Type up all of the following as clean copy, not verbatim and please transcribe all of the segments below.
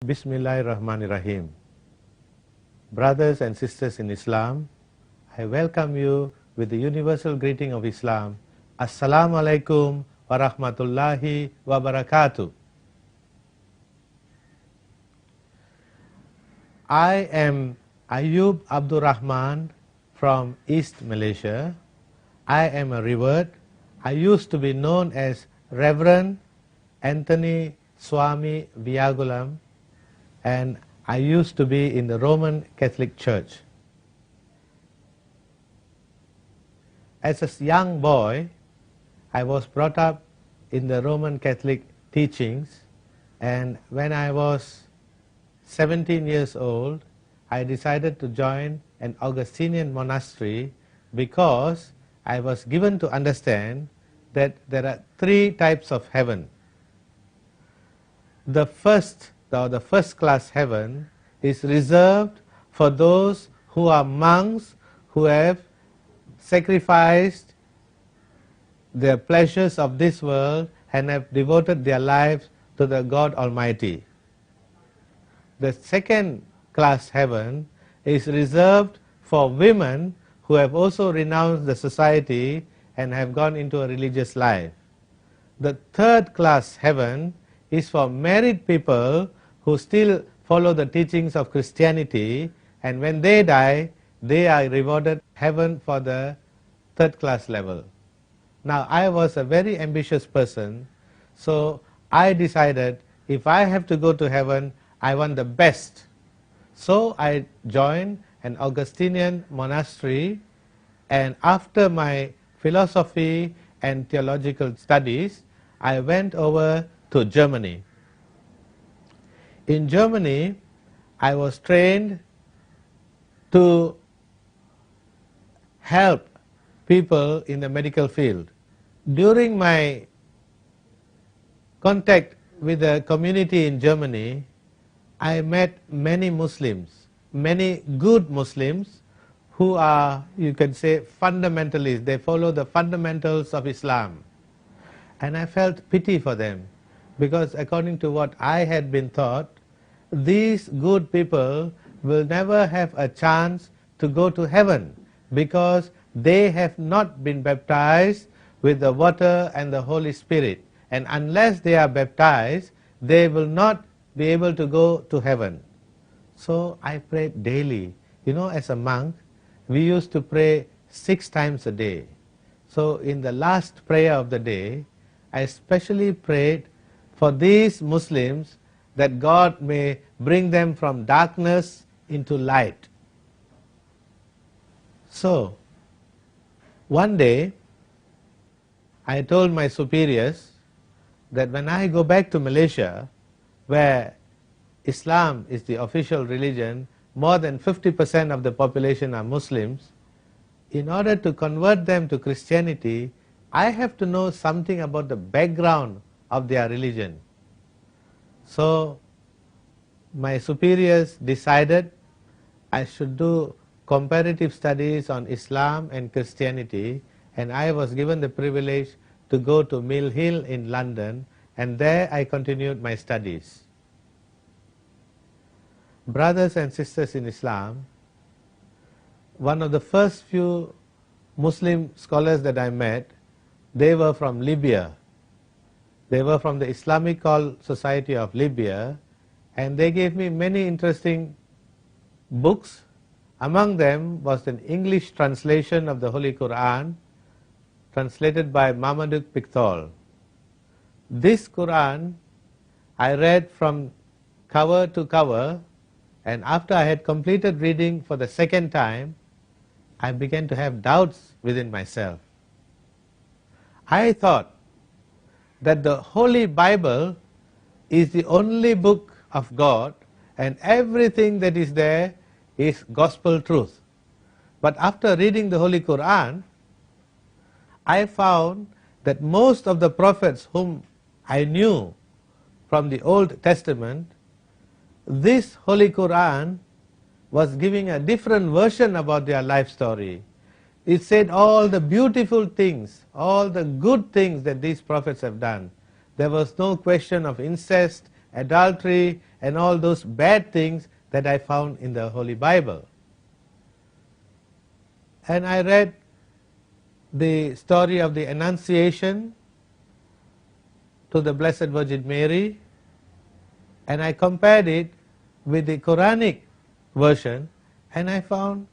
Bismillahirrahmanirrahim. Brothers and sisters in Islam, I welcome you with the universal greeting of Islam. Assalamu alaikum wa rahmatullahi wa barakatuh. I am Ayub Abdul Rahman from East Malaysia. I am a revert. I used to be known as Reverend Anthony Swami Viagulam, and I used to be in the Roman Catholic Church. As a young boy, I was brought up in the Roman Catholic teachings, and when I was 17 years old, I decided to join an Augustinian monastery because I was given to understand that there are three types of heaven. The first class heaven is reserved for those who are monks who have sacrificed their pleasures of this world and have devoted their lives to the God Almighty. The second class heaven is reserved for women who have also renounced the society and have gone into a religious life. The third class heaven is for married people who still follow the teachings of Christianity, and when they die, they are rewarded heaven for the third class level. Now, I was a very ambitious person, so I decided if I have to go to heaven, I want the best. So I joined an Augustinian monastery, and after my philosophy and theological studies, I went over to Germany. In Germany, I was trained to help people in the medical field. During my contact with the community in Germany, I met many Muslims, many good Muslims who are, you can say, fundamentalists. They follow the fundamentals of Islam. And I felt pity for them, because according to what I had been taught, these good people will never have a chance to go to heaven because they have not been baptized with the water and the Holy Spirit. And unless they are baptized, they will not be able to go to heaven. So I prayed daily. You know, as a monk, we used to pray 6 times a day. So in the last prayer of the day, I especially prayed for these Muslims that God may bring them from darkness into light. So, one day, I told my superiors that when I go back to Malaysia, where Islam is the official religion, more than 50% of the population are Muslims, in order to convert them to Christianity, I have to know something about the background of their religion. So my superiors decided I should do comparative studies on Islam and Christianity, and I was given the privilege to go to Mill Hill in London, and there I continued my studies. Brothers and sisters in Islam, one of the first few Muslim scholars that I met, they were from Libya. They were from the Islamic Society of Libya, and they gave me many interesting books. Among them was an English translation of the Holy Quran, translated by Marmaduke Pickthall. This Quran I read from cover to cover, and after I had completed reading for the second time, I began to have doubts within myself. I thought that the Holy Bible is the only book of God, and everything that is there is gospel truth. But after reading the Holy Quran, I found that most of the prophets whom I knew from the Old Testament, this Holy Quran was giving a different version about their life story. It said all the beautiful things, all the good things that these prophets have done. There was no question of incest, adultery, and all those bad things that I found in the Holy Bible. And I read the story of the Annunciation to the Blessed Virgin Mary, and I compared it with the Quranic version, and I found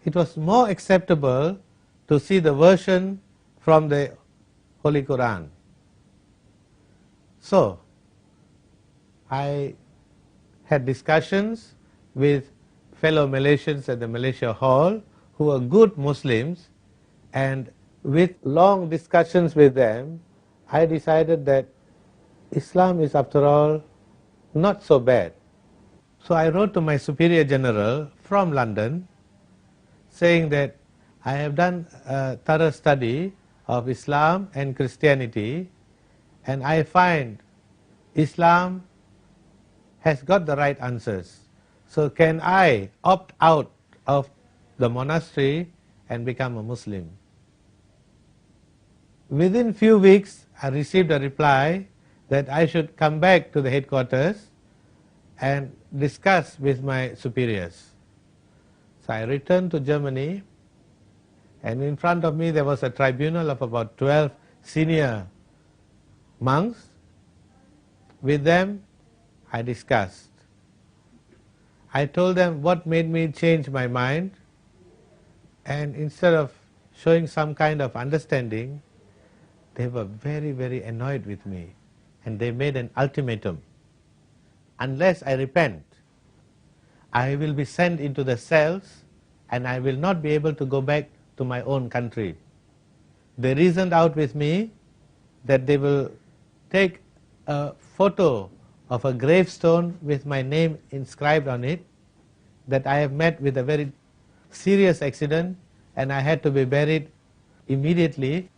it was more acceptable to see the version from the Holy Quran. So, I had discussions with fellow Malaysians at the Malaysia Hall who were good Muslims, and with long discussions with them, I decided that Islam is, after all, not so bad. So I wrote to my Superior General from London saying that I have done a thorough study of Islam and Christianity, and I find Islam has got the right answers. So can I opt out of the monastery and become a Muslim? Within few weeks, I received a reply that I should come back to the headquarters and discuss with my superiors. So I returned to Germany, and in front of me there was a tribunal of about 12 senior monks. With them, I discussed. I told them what made me change my mind, and instead of showing some kind of understanding, they were very, very annoyed with me, and they made an ultimatum. Unless I repent, I will be sent into the cells, and I will not be able to go back to my own country. They reasoned out with me that they will take a photo of a gravestone with my name inscribed on it, that I have met with a very serious accident and I had to be buried immediately,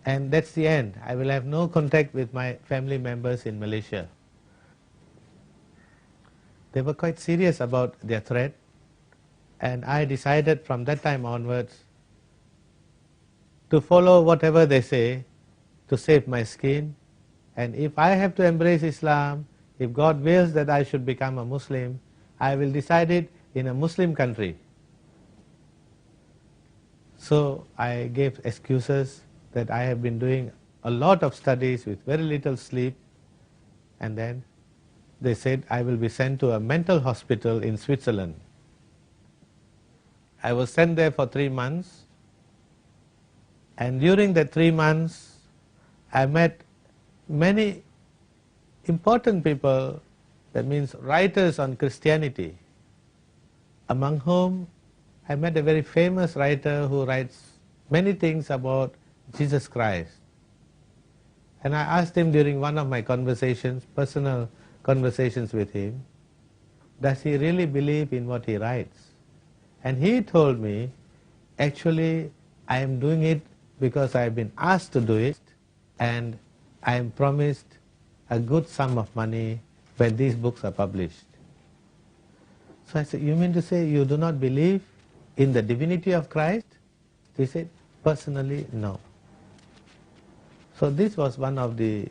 and that's the end. I will have no contact with my family members in Malaysia. They were quite serious about their threat, and I decided from that time onwards to follow whatever they say to save my skin. And if I have to embrace Islam, if God wills that I should become a Muslim, I will decide it in a Muslim country. So I gave excuses that I have been doing a lot of studies with very little sleep, and then they said I will be sent to a mental hospital in Switzerland. I was sent there for 3 months, and during the 3 months I met many important people, that means writers on Christianity, among whom I met a very famous writer who writes many things about Jesus Christ. And I asked him during one of my conversations, personal conversations with him, does he really believe in what he writes? And he told me, actually I am doing it because I have been asked to do it, and I am promised a good sum of money when these books are published. So I said, you mean to say you do not believe in the divinity of Christ? He said, personally, no. So this was one of the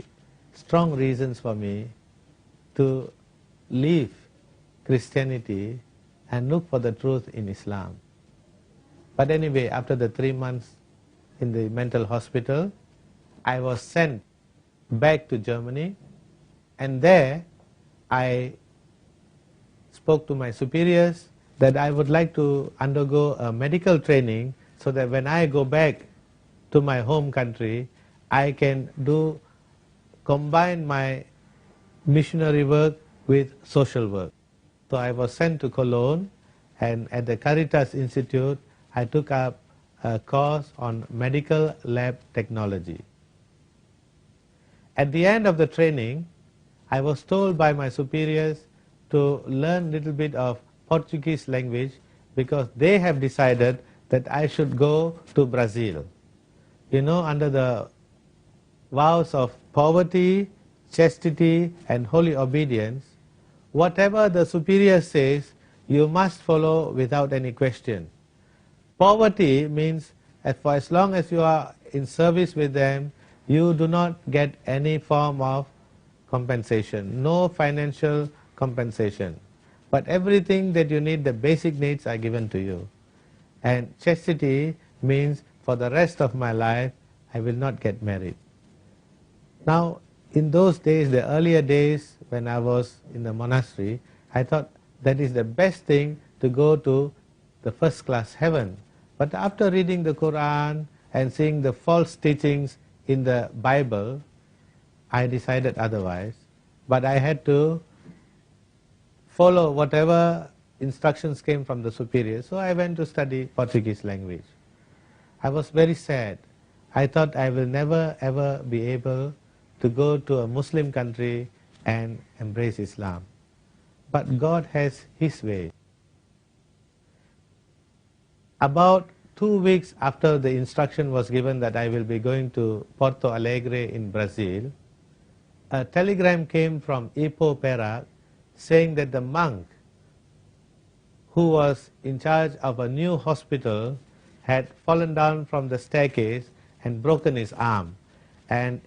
strong reasons for me to leave Christianity and look for the truth in Islam. But anyway, after the 3 months in the mental hospital, I was sent back to Germany, and there I spoke to my superiors that I would like to undergo a medical training so that when I go back to my home country, I can combine my missionary work with social work. So I was sent to Cologne, and at the Caritas Institute I took up a course on medical lab technology. At the end of the training, I was told by my superiors to learn a little bit of Portuguese language because they have decided that I should go to Brazil. You know, under the vows of poverty, chastity and holy obedience, whatever the superior says, you must follow without any question. Poverty means that for as long as you are in service with them, you do not get any form of compensation, no financial compensation. But everything that you need, the basic needs are given to you. And chastity means for the rest of my life, I will not get married. Now, in those days, the earlier days when I was in the monastery, I thought that is the best thing to go to the first class heaven. But after reading the Quran and seeing the false teachings in the Bible, I decided otherwise. But I had to follow whatever instructions came from the superiors. So I went to study Portuguese language. I was very sad. I thought I will never ever be able to go to a Muslim country and embrace Islam. But God has His way. About 2 weeks after the instruction was given that I will be going to Porto Alegre in Brazil, a telegram came from Ipoh, Perak, saying that the monk who was in charge of a new hospital had fallen down from the staircase and broken his arm, and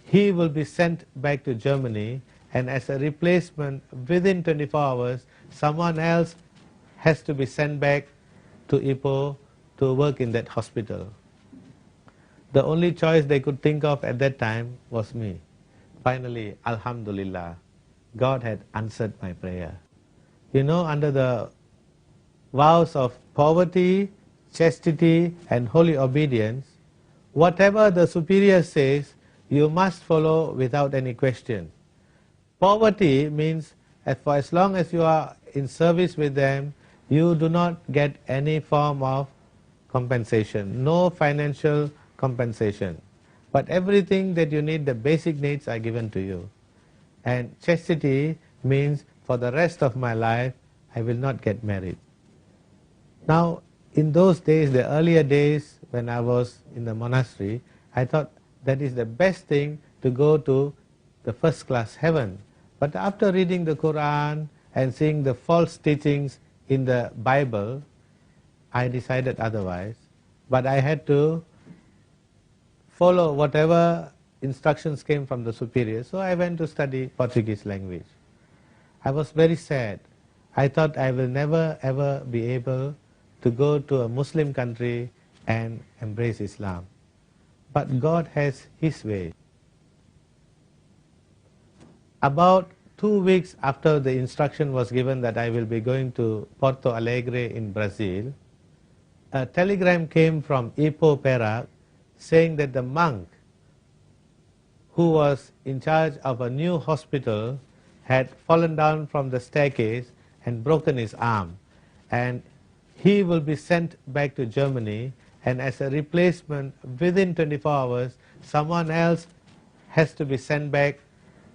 he will be sent back to Germany, and as a replacement, within 24 hours, someone else has to be sent back to Ipoh to work in that hospital. The only choice they could think of at that time was me. Finally, Alhamdulillah, God had answered my prayer. You know, under the vows of poverty, chastity, and holy obedience, whatever the superior says, you must follow without any question. Poverty means for as long as you are in service with them, you do not get any form of compensation, no financial compensation. But everything that you need, the basic needs are given to you. And chastity means for the rest of my life, I will not get married. Now, in those days, the earlier days when I was in the monastery, I thought that is the best thing to go to the first class heaven. But after reading the Quran and seeing the false teachings in the Bible, I decided otherwise. But I had to follow whatever instructions came from the superiors. So I went to study Portuguese language. I was very sad. I thought I will never ever be able to go to a Muslim country and embrace Islam. But God has His way. About 2 weeks after the instruction was given that I will be going to Porto Alegre in Brazil, a telegram came from Ipoh, Perak, saying that the monk who was in charge of a new hospital had fallen down from the staircase and broken his arm, and he will be sent back to Germany, and as a replacement, within 24 hours, someone else has to be sent back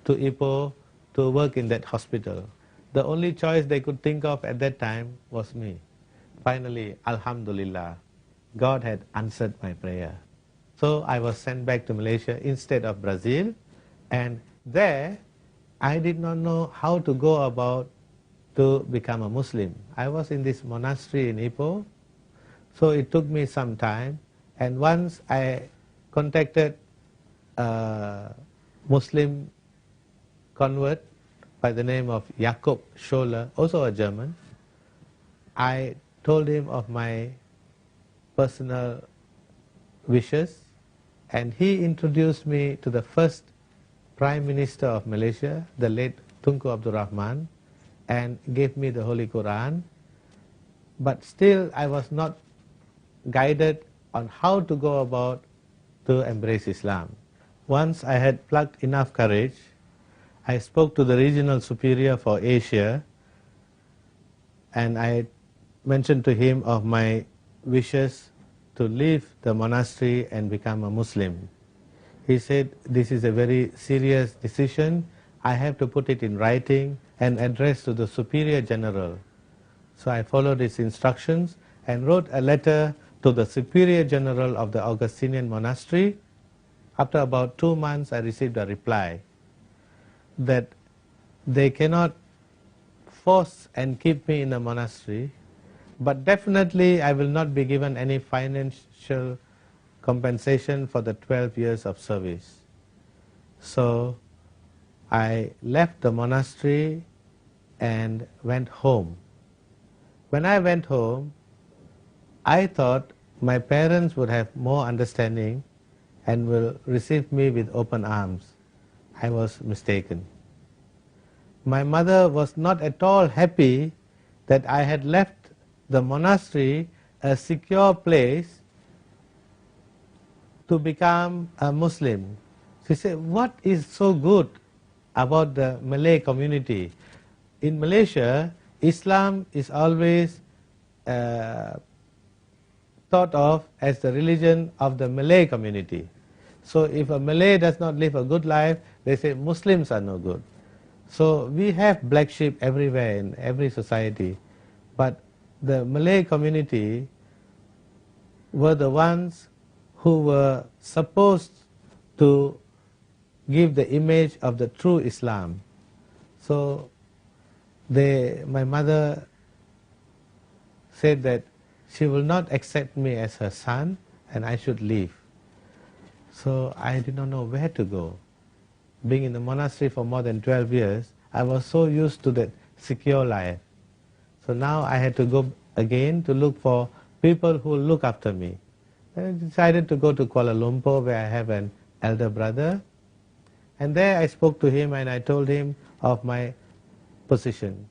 to Ipoh to work in that hospital. The only choice they could think of at that time was me. Finally, Alhamdulillah, God had answered my prayer. So I was sent back to Malaysia instead of Brazil, and there I did not know how to go about to become a Muslim. I was in this monastery in Ipoh, so it took me some time, and once I contacted a Muslim convert by the name of Jakob Scholler, also a German. I told him of my personal wishes, and he introduced me to the first Prime Minister of Malaysia, the late Tunku Abdul Rahman, and gave me the Holy Quran. But still I was not guided on how to go about to embrace Islam. Once I had plucked enough courage, I spoke to the regional superior for Asia, and I mentioned to him of my wishes to leave the monastery and become a Muslim. He said, this is a very serious decision. I have to put it in writing and address to the Superior General. So I followed his instructions and wrote a letter to the Superior General of the Augustinian Monastery. After about 2 months, I received a reply that they cannot force and keep me in a monastery, but definitely I will not be given any financial compensation for the 12 years of service. So I left the monastery and went home. When I went home, I thought my parents would have more understanding and will receive me with open arms. I was mistaken. My mother was not at all happy that I had left the monastery, a secure place, to become a Muslim. She said, what is so good about the Malay community? In Malaysia, Islam is always thought of as the religion of the Malay community. So if a Malay does not live a good life, they say Muslims are no good. So we have black sheep everywhere in every society, but the Malay community were the ones who were supposed to give the image of the true Islam. So my mother said that she will not accept me as her son and I should leave. So I did not know where to go. Being in the monastery for more than 12 years, I was so used to that secure life. So now I had to go again to look for people who will look after me. And I decided to go to Kuala Lumpur, where I have an elder brother. And there I spoke to him and I told him of my position.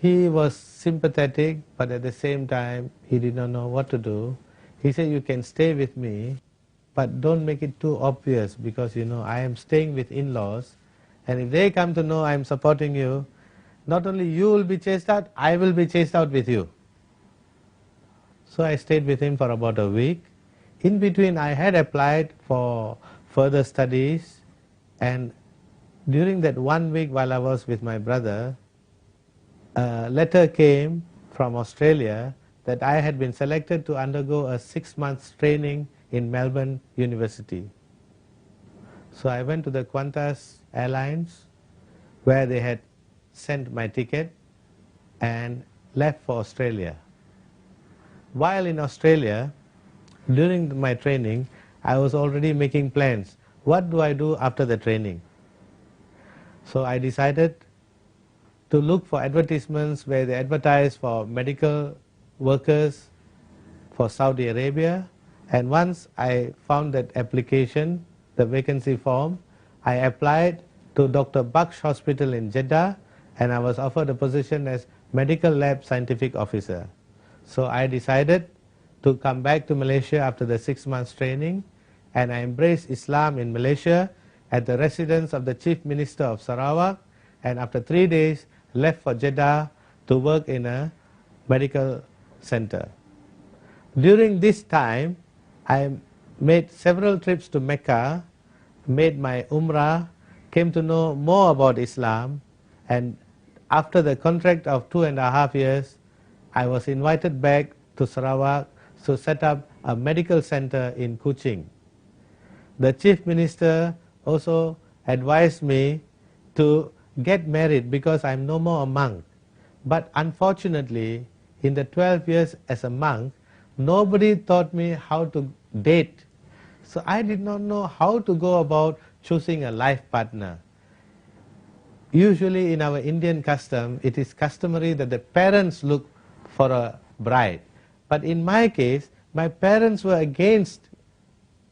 He was sympathetic, but at the same time, he did not know what to do. He said, you can stay with me, but don't make it too obvious, because I am staying with in-laws, and if they come to know I am supporting you, not only you will be chased out, I will be chased out with you. So I stayed with him for about a week. In between, I had applied for further studies, and during that 1 week while I was with my brother, a letter came from Australia that I had been selected to undergo a 6 months training in Melbourne University. So I went to the Qantas Airlines, where they had sent my ticket, and left for Australia. While in Australia, during my training, I was already making plans. What do I do after the training? So I decided to look for advertisements where they advertise for medical workers for Saudi Arabia. And once I found that application, the vacancy form, I applied to Dr. Baksh Hospital in Jeddah, and I was offered a position as Medical Lab Scientific Officer. So I decided to come back to Malaysia after the 6 months training, and I embraced Islam in Malaysia at the residence of the Chief Minister of Sarawak, and after 3 days left for Jeddah to work in a medical center. During this time, I made several trips to Mecca, made my Umrah, came to know more about Islam, and after the contract of 2.5 years, I was invited back to Sarawak to set up a medical center in Kuching. The Chief Minister also advised me to get married because I'm no more a monk. But unfortunately, in the 12 years as a monk, nobody taught me how to date. So I did not know how to go about choosing a life partner. Usually in our Indian custom, it is customary that the parents look for a bride. But in my case, my parents were against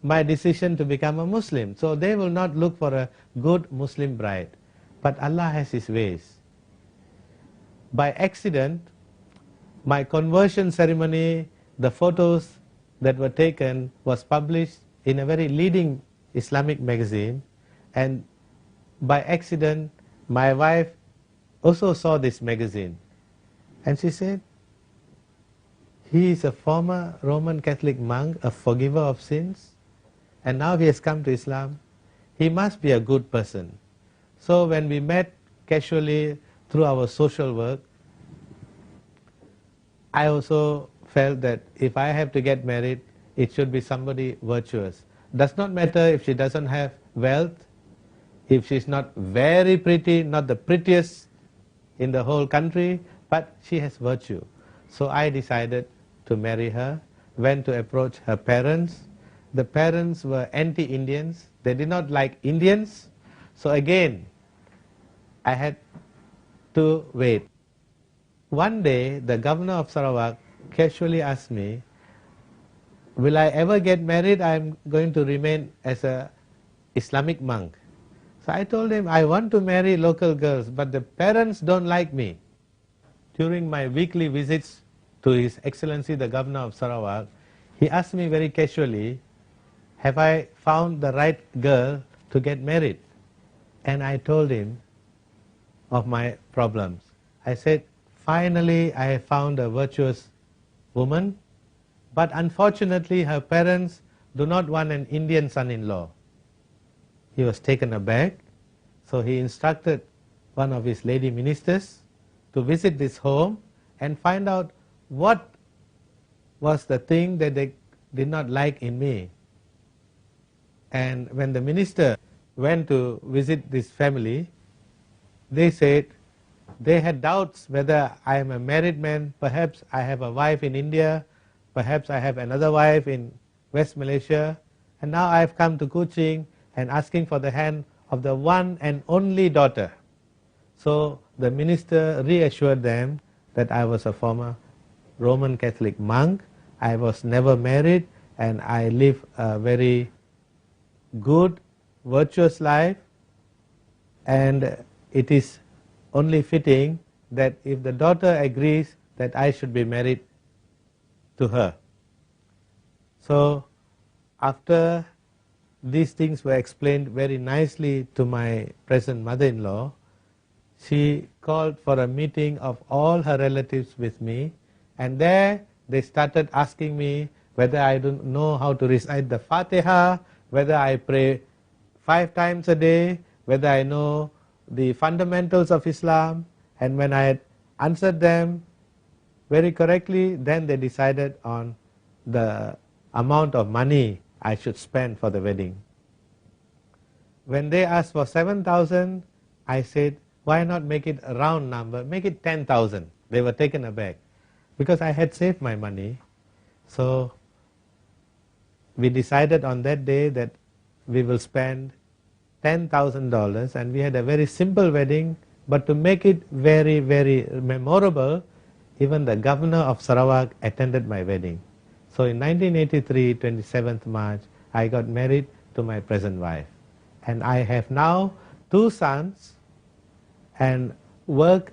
my decision to become a Muslim. So they will not look for a good Muslim bride. But Allah has His ways. By accident, my conversion ceremony, the photos that were taken was published in a very leading Islamic magazine, and by accident my wife also saw this magazine, and she said, he is a former Roman Catholic monk, a forgiver of sins, and now he has come to Islam. He must be a good person. So when we met casually through our social work, I also felt that if I have to get married, it should be somebody virtuous. Does not matter if she doesn't have wealth, if she's not very pretty, not the prettiest in the whole country, but she has virtue. So I decided to marry her, went to approach her parents. The parents were anti-Indians. They did not like Indians. So again, I had to wait. One day, the governor of Sarawak casually asked me, will I ever get married? I'm going to remain as an Islamic monk. So I told him, I want to marry local girls, but the parents don't like me. During my weekly visits to His Excellency the Governor of Sarawak, he asked me very casually, have I found the right girl to get married? And I told him of my problems. I said, finally I have found a virtuous woman, but unfortunately her parents do not want an Indian son-in-law. He was taken aback, so he instructed one of his lady ministers to visit this home and find out what was the thing that they did not like in me. And when the minister went to visit this family, they said they had doubts whether I am a married man, perhaps I have a wife in India, perhaps I have another wife in West Malaysia, and now I have come to Kuching and asking for the hand of the one and only daughter. So the minister reassured them that I was a former Roman Catholic monk, I was never married, and I live a very good, virtuous life, and it is only fitting that if the daughter agrees that I should be married to her. So after these things were explained very nicely to my present mother-in-law, she called for a meeting of all her relatives with me, and there they started asking me whether I don't know how to recite the Fatiha, whether I pray 5 times a day, whether I know the fundamentals of Islam, and when I had answered them very correctly, then they decided on the amount of money I should spend for the wedding. When they asked for 7,000, I said, why not make it a round number, make it 10,000. They were taken aback because I had saved my money. So we decided on that day that we will spend $10,000, and we had a very simple wedding, but to make it very, very memorable, even the governor of Sarawak attended my wedding. So in 1983, 27th March, I got married to my present wife. And I have now 2 sons and work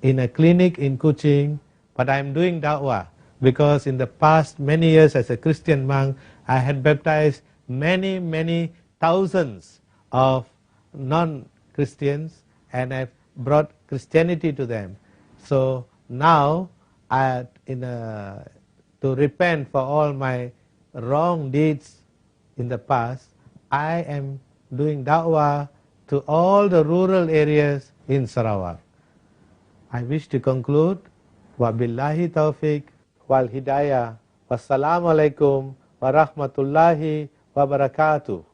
in a clinic in Kuching, but I am doing da'wah because in the past many years as a Christian monk, I had baptized many, many thousands of non-Christians, and I've brought Christianity to them. So now, to repent for all my wrong deeds in the past, I am doing da'wah to all the rural areas in Sarawak. I wish to conclude, wa billahi taufiq wal hidayah, wassalamu alaikum wa rahmatullahi wa barakatuh.